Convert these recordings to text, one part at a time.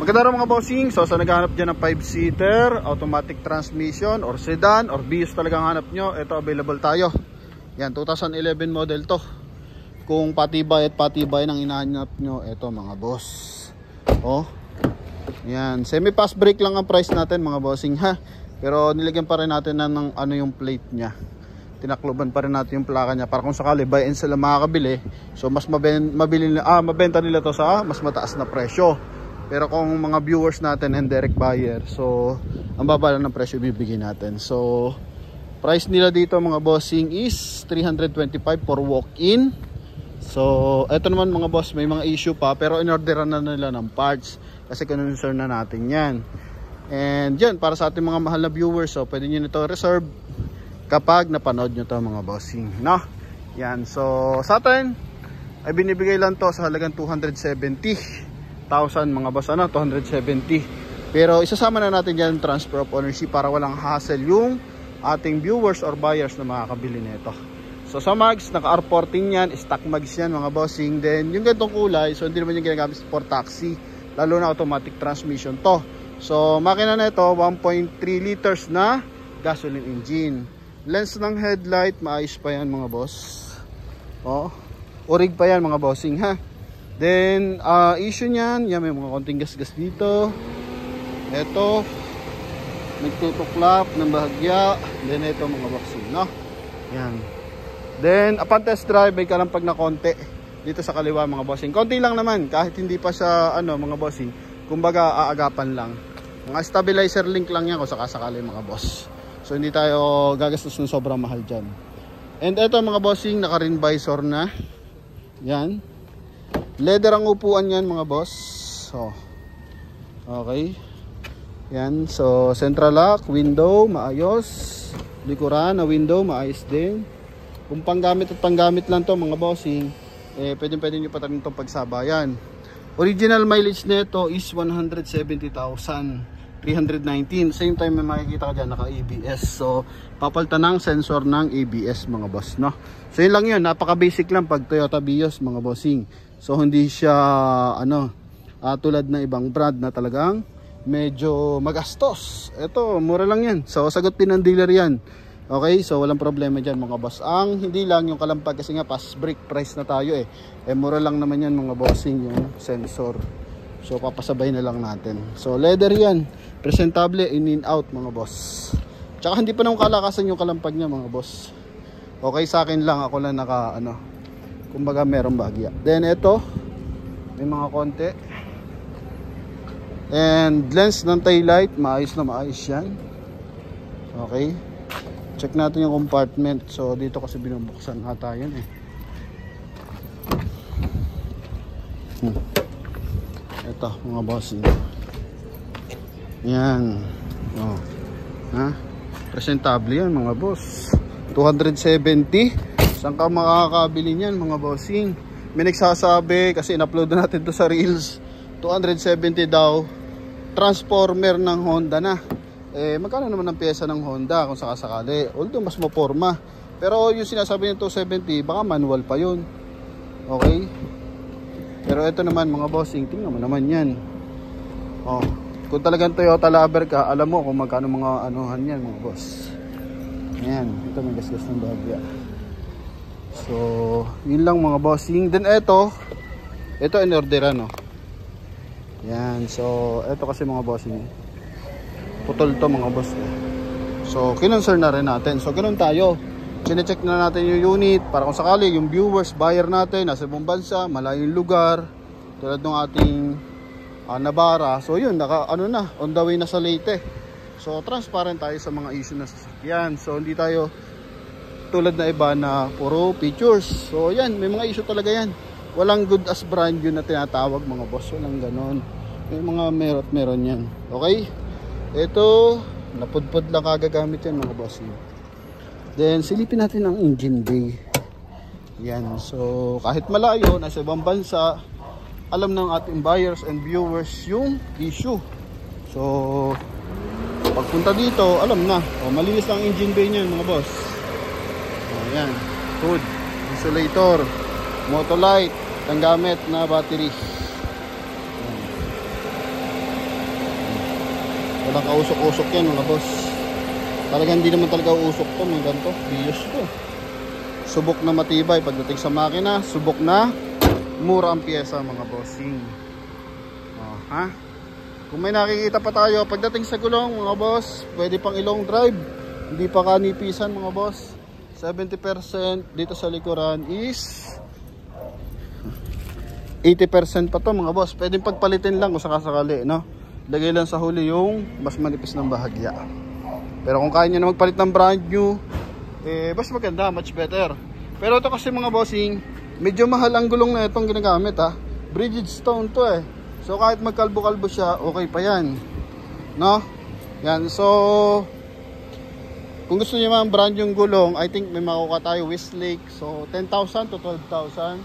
Maganda rin mga bossing. So sa naghahanap dyan ng 5-seater, automatic transmission or sedan or Vios talagang hanap nyo, ito available tayo. Yan, 2011 model to. Kung patibay at patibay ng inahanap nyo, ito mga boss. Oh, yan, semi fast brake lang ang price natin mga bossing ha. Pero nilagyan pa rin natin ng ano yung plate nya. Tinakloban pa rin natin yung plaka nya para kung sakali buy and sell makakabili. So mas mabenta nila to sa mas mataas na presyo. Pero kung mga viewers natin and direct buyer, so ang baba lang ng presyo bibigyan natin. So price nila dito mga bossing is 325 for walk-in. So eto naman mga boss, may mga issue pa pero in-orderan na nila ng parts kasi concern na natin yan. And yan, para sa ating mga mahal na viewers, so pwede nyo nito reserve kapag napanood nyo to mga bossing, no? Yan, so sa atin ay binibigay lang to sa halagang 270,000 mga boss, ano, 270. Pero isasama na natin dyan transfer of ownership para walang hassle yung ating viewers or buyers na makakabili nito. So sa mags, naka R14 yan, stock mags yan mga bossing. Then yung ganitong kulay, so hindi naman yung ginagamit for taxi, lalo na automatic transmission to. So makina na ito 1.3 liters na gasoline engine. Lens ng headlight, maayos pa yan mga boss. Oh, orig pa yan mga bossing ha. Then issue niyan, yan, may mga konting gas-gas dito. Ito, nagtutuklap ng bahagya. Then ito mga bossing, no? Yan. Then upon test drive, may kalampag na konti dito sa kaliwa mga bossing. Konti lang naman, kahit hindi pa sa ano mga bossing, kumbaga aagapan lang. Mga stabilizer link lang yan kung sakasakali mga boss. So hindi tayo gagastos ng sobrang mahal dyan. And ito mga bossing, naka-rim visor na. Yan. Leather ang upuan yan mga boss. So, okay. Yan. So central lock, window, maayos. Likuran na window, maayos din. Kung panggamit at panggamit lang to mga bossing, pwede nyo pa rin itong pagsabayan. Original mileage nito is 170,319. Same time may makikita ka dyan, naka ABS. So papalitan ng sensor ng ABS mga boss, no? So yun lang yun, napaka basic lang pag Toyota Vios mga bossing. So hindi siya tulad na ibang brand na talagang medyo magastos. Ito mura lang yan, so sagot din ng dealer yan. Okay, so walang problema dyan mga boss. Ang hindi lang yung kalampag kasi nga pass brake price na tayo mura lang naman yan mga bossing yung sensor. So papasabay na lang natin. So leather yan, presentable in and out mga boss. Tsaka hindi pa naman kalakasan yung kalampag niya mga boss. Okay sa akin lang, ako lang naka kumbaga merong bagya. Then ito, may mga konti. And lens ng taillight, maayos na maayos yan. Okay. Check natin yung compartment. So dito kasi binubuksan ata yun Ito mga bossing. Yan. Oh. Ha? Presentable yan mga boss. 270. Saan ka makakabili niyan mga bossing? May nagsasabi kasi in-upload na natin to sa Reels, 270 daw. Transformer ng Honda na. Magkano naman ang pyesa ng Honda kung sakasakali? Although mas maporma. Pero yung sinasabi ng 270, baka manual pa yun. Okay? Pero ito naman mga bossing, tingnan mo naman yan. Oh, kung talagang Toyota lover ka, alam mo kung magkano mga anuhan yan mga boss. Ayan, ito may gas-gas ng bahagya. So, yun lang mga bossing. Then ito in-orderan Yan, so ito kasi mga bossing, putol to mga boss So, kinonsern na rin natin. So, ganun tayo. Chine-check na natin yung unit para kung sakali yung viewers, buyer natin nasa ibang bansa, malayong lugar, tulad ng ating Navara. So, yun, on the way na sa Leyte. So, transparent tayo sa mga issue na sasakyan. So, hindi tayo tulad na iba na puro pictures. So yan, may mga issue talaga yan. Walang good as brand yun na tinatawag mga boss. Walang ganon. May mga meron yan. Okay? Ito, napudpud lang kagagamit yan mga boss. Then silipin natin ang engine bay. Yan. So kahit malayo, nasa ibang bansa, alam ng ating buyers and viewers yung issue. So pagpunta dito, alam na. Malinis lang ang engine bay niyan mga boss. Ayan, hood, insulator, motolight, ang gamit na battery. Walang kausok-usok yan mga boss. Talagang hindi naman talaga usok to, mga ganito. Bios to. Subok na matibay pagdating sa makina, subok na mura ang pyesa mga bossing. Oh, ha? Kung may nakikita pa tayo pagdating sa gulong mga boss, pwede pang ilong drive. Hindi pa kanipisan mga boss. 70% dito sa likuran is 80% pa to mga boss. Pwedeng pagpalitin lang kung sakasakali, no? Lagay lang sa huli yung mas manipis ng bahagya. Pero kung kaya nyo na magpalit ng brand new, mas maganda, much better. Pero ito kasi mga bossing, medyo mahal ang gulong na itong ginagamit ha. Bridgestone to eh. So kahit magkalbo-kalbo siya, okay pa yan. No? Yan, so kung gusto niyo mga brand yung gulong, I think may makuha tayo Westlake. So 10,000 to 12,000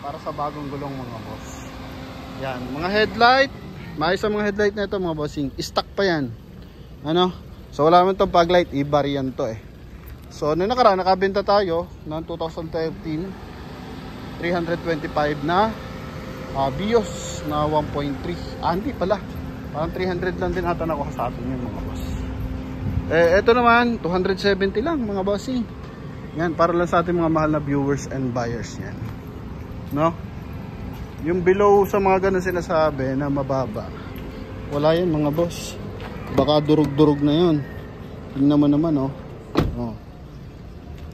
para sa bagong gulong mga boss. Yan, mga headlight. Maayos ang mga headlight na ito mga bossing. Stock pa yan. Ano? So wala naman itong paglight, i-variant to eh. So nung nakaraan, nakabenta tayo ng 2013 325 na Bios na 1.3. Hindi pala, parang 300 lang din ata nakuha sa atin yung mga boss. Ito naman 270 lang mga bossing. Yan, para lang sa ating mga mahal na viewers and buyers yan. No? Yung below sa mga ganun sinasabi na mababa, wala yan mga boss. Baka durug-durug na yun. Tingnan mo naman oh. Oh.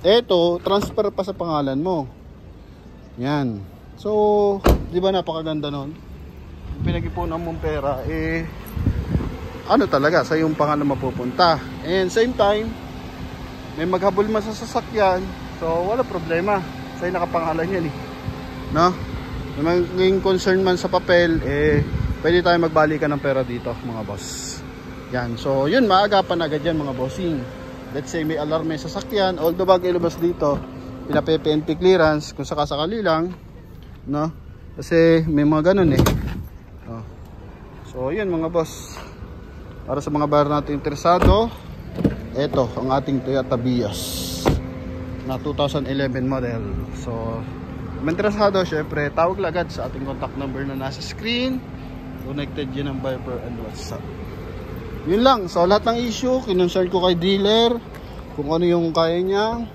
Eto, transfer pa sa pangalan mo. Yan. So, di ba napakaganda nun? Pinag-ipunan mong pera, ano talaga, sa yung pangalan mapupunta. And same time, may maghabol man sa sasakyan, so wala problema. Sa'yo nakapangalan yan eh. No? May maging concern man sa papel, pwede tayo magbalikan ng pera dito mga boss. Yan, so yun, maagapan agad yan mga bossing. Let's say may alarm sa sasakyan, although bago ilabas dito, pina-PNP clearance kung sakasakali lang, no? Kasi may mga ganun eh. Oh. So yun mga boss, para sa mga buyer natin interesado, eto ang ating Toyota Vios na 2011 model. So kung interesado, syempre tawag lang agad sa ating contact number na nasa screen. Connected yun ang Viber and WhatsApp. Yun lang. So lahat ng issue kinonsert ko kay dealer, kung ano yung kaya niya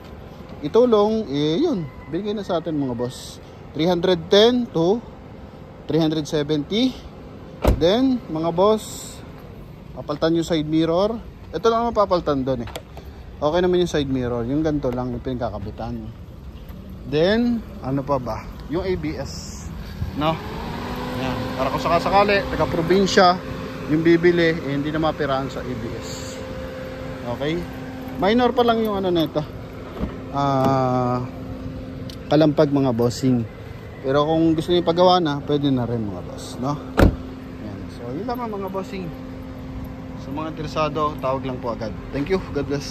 itulong, yun, bigay na sa atin mga boss. 310 to 370. Then mga boss, papaltan yung side mirror. Ito lang ang papaltan doon eh. Okay naman yung side mirror, yung ganito lang yung pinagkakabitan. Then ano pa ba, yung ABS, no? Yan, para kung sakasakali taga probinsya yung bibili, hindi na mapiraan sa ABS. Okay, minor pa lang yung ano nito, kalampag mga bossing. Pero kung gusto niyo pagawa na, pwede na rin mga boss, no? Yan. So yun lang mga bossing. Sa mga interesado, tawag lang po agad. Thank you, God bless.